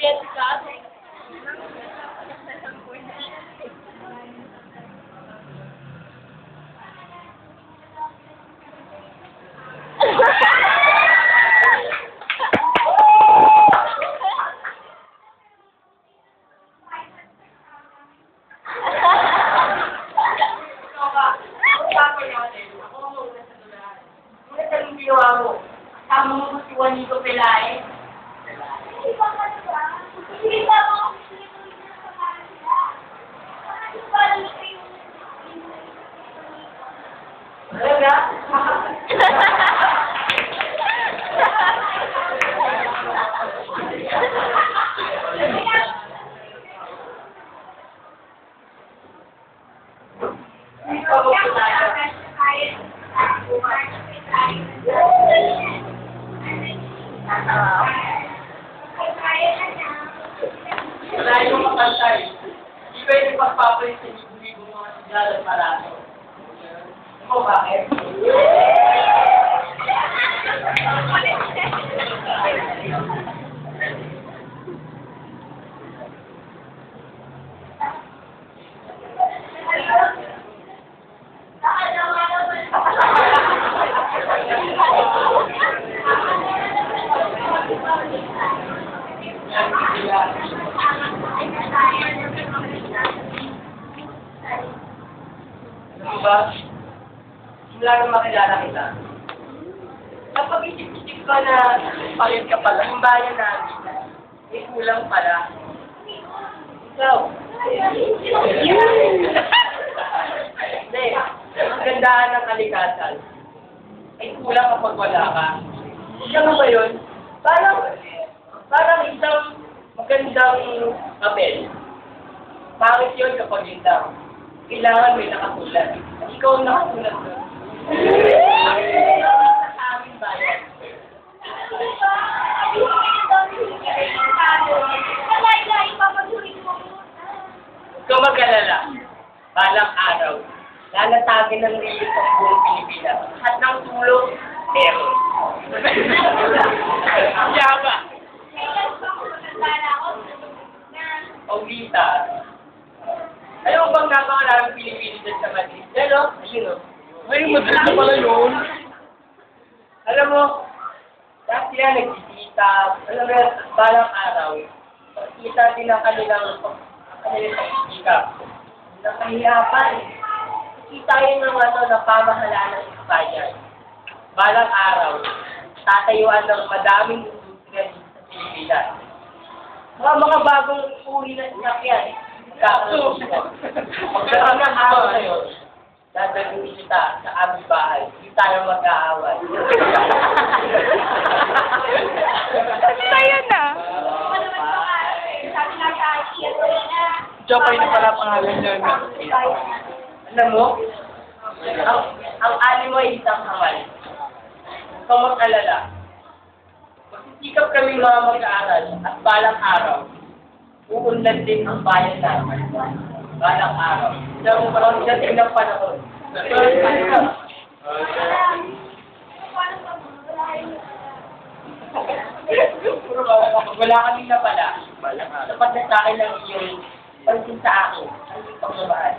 Get that? Kasama mo si Juanito Pelaez. Hindi ba ka diba? Hindi ba ako sinulit na sa mga sila? Bakit ba lang kayo? Talaga? Wala yung makantay. Di ba yung pagpapalit sa libo-libo mga sigalan parato? Ano bakit? Diba? Simula nang makilala kita. Kapag isip-isip ka na palit ka pala, yung bayan namin, may kulang pala. Ikaw. Hindi. Ang gandahan ng kalikasan ay kulang kapag wala ka. Ano ba yun? Parang isang magandang papel. Pangit yun kapag lindaw. Kailangan may nakasulat. At ikaw ang nakasulat doon. Sa aming bayan. Huwag ka mag-alala. Balang araw, lalatagin ng lilit ang buong Pilipinas. Lahat ng tulong, meron. Yaba. Paulita. Ayaw bang napakaraming Pilipino dyan sa Madrid? Pero, ayun o. Ay, Madrid na pala yun. Alam mo, dahil sila nagsisita, alam mo, balang araw, makikita din ang kanilang pagsisikap. Nakahiyapan. Kita yun ng na pamahalaan ng bayan. Balang araw, tatayuan ng madaming industriya dito sa Pilipinas. Mga bagong uri na sinakyan. Magkaroon ng araw na yun, dadalhin kita sa aming bahay. Hindi tayo mag-aaway. Tayo na. Jopay na pala pangalan niya. Alam mo, ang animo ay isang hangal. Kung mag-alala, magsisikap kami mga mag-aaral at balang araw, uunlad din ang bayan namin. Balang araw. Diyan mo parang dating ng panahon. Wala kaming napala. Sapat na sa akin lang yung pansin sa akin. Ang ipang naman.